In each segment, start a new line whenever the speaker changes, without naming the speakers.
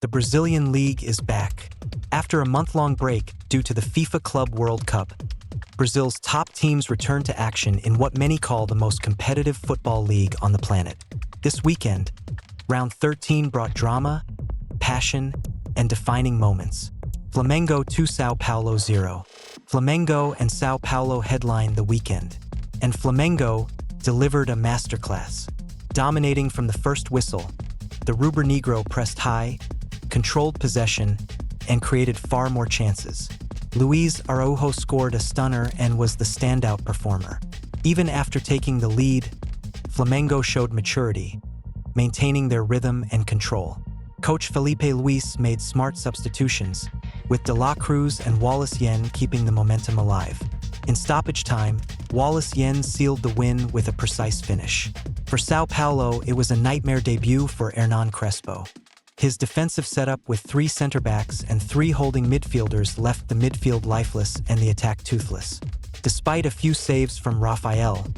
The Brazilian League is back. After a month-long break due to the FIFA Club World Cup, Brazil's top teams return to action in what many call the most competitive football league on the planet. This weekend, Round 13 brought drama, passion, and defining moments. Flamengo 2 São Paulo 0. Flamengo and São Paulo headlined the weekend, and Flamengo delivered a masterclass. Dominating from the first whistle, the Rubro-Negro pressed high, controlled possession, and created far more chances. Luiz Araujo scored a stunner and was the standout performer. Even after taking the lead, Flamengo showed maturity, maintaining their rhythm and control. Coach Felipe Luis made smart substitutions, with De La Cruz and Wallace Yen keeping the momentum alive. In stoppage time, Wallace Yen sealed the win with a precise finish. For São Paulo, it was a nightmare debut for Hernan Crespo. His defensive setup with 3 center-backs and 3 holding midfielders left the midfield lifeless and the attack toothless. Despite a few saves from Rafael,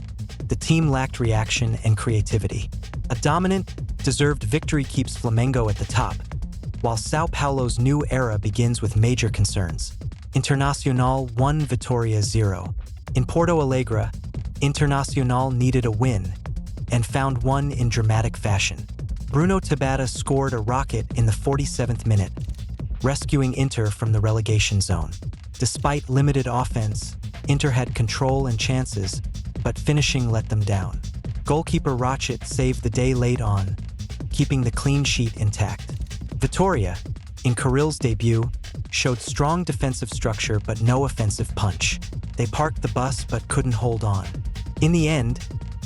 the team lacked reaction and creativity. A dominant, deserved victory keeps Flamengo at the top, while São Paulo's new era begins with major concerns. Internacional 1 Vitória 0. In Porto Alegre, Internacional needed a win, and found one in dramatic fashion. Bruno Tabata scored a rocket in the 47th minute, rescuing Inter from the relegation zone. Despite limited offense, Inter had control and chances, but finishing let them down. Goalkeeper Rochet saved the day late on, keeping the clean sheet intact. Vitória, in Carril's debut, showed strong defensive structure but no offensive punch. They parked the bus but couldn't hold on. In the end,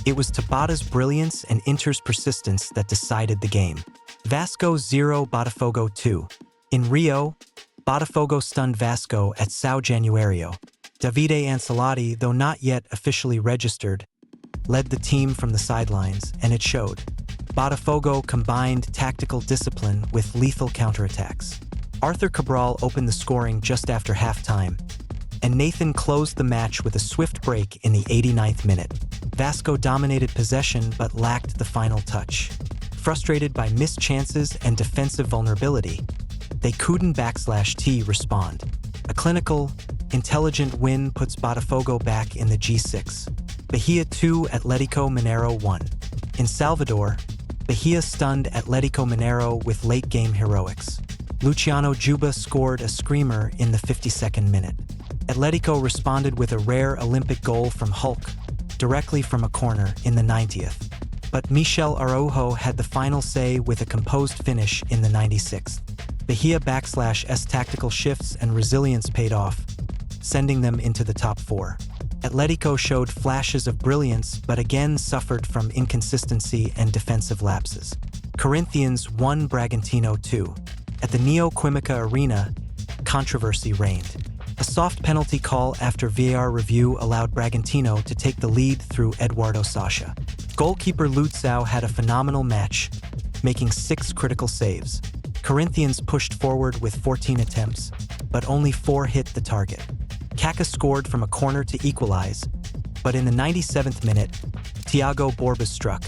it was Tabata's brilliance and Inter's persistence that decided the game. Vasco 0 Botafogo 2. In Rio, Botafogo stunned Vasco at São Januário. Davide Ancelotti, though not yet officially registered, led the team from the sidelines, and it showed. Botafogo combined tactical discipline with lethal counterattacks. Arthur Cabral opened the scoring just after halftime, and Nathan closed the match with a swift break in the 89th minute. Vasco dominated possession but lacked the final touch. Frustrated by missed chances and defensive vulnerability, they couldn't respond. A clinical, intelligent win puts Botafogo back in the G6. Bahia 2 Atlético Mineiro 1. In Salvador, Bahia stunned Atlético Mineiro with late-game heroics. Luciano Juba scored a screamer in the 52nd minute. Atletico responded with a rare Olympic goal from Hulk, directly from a corner in the 90th. But Michel Araujo had the final say with a composed finish in the 96th. Bahia /S tactical shifts and resilience paid off, sending them into the top 4. Atletico showed flashes of brilliance but again suffered from inconsistency and defensive lapses. Corinthians 1 Bragantino 2. At the Neo-Química Arena, controversy reigned. A soft penalty call after VAR review allowed Bragantino to take the lead through Eduardo Sacha. Goalkeeper Lutzau had a phenomenal match, making 6 critical saves. Corinthians pushed forward with 14 attempts, but only 4 hit the target. Kaká scored from a corner to equalize, but in the 97th minute, Thiago Borba struck,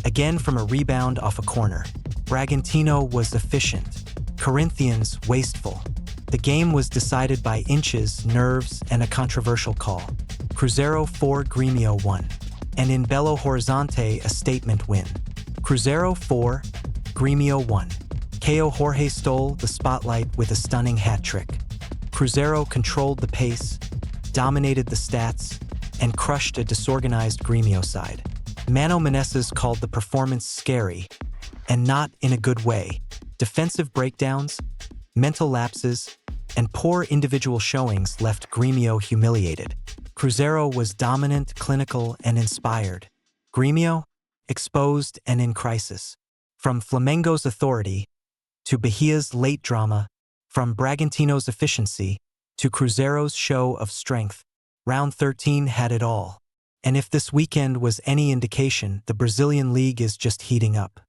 again from a rebound off a corner. Bragantino was efficient, Corinthians wasteful. The game was decided by inches, nerves, and a controversial call. Cruzeiro 4 Grêmio 1. And in Belo Horizonte, a statement win. Cruzeiro 4, Grêmio 1. Caio Jorge stole the spotlight with a stunning hat trick. Cruzeiro controlled the pace, dominated the stats, and crushed a disorganized Grêmio side. Mano Menezes called the performance scary, and not in a good way. Defensive breakdowns, mental lapses, and poor individual showings left Grêmio humiliated. Cruzeiro was dominant, clinical, and inspired. Grêmio, exposed and in crisis. From Flamengo's authority to Bahia's late drama, from Bragantino's efficiency to Cruzeiro's show of strength, Round 13 had it all. And if this weekend was any indication, the Brazilian league is just heating up.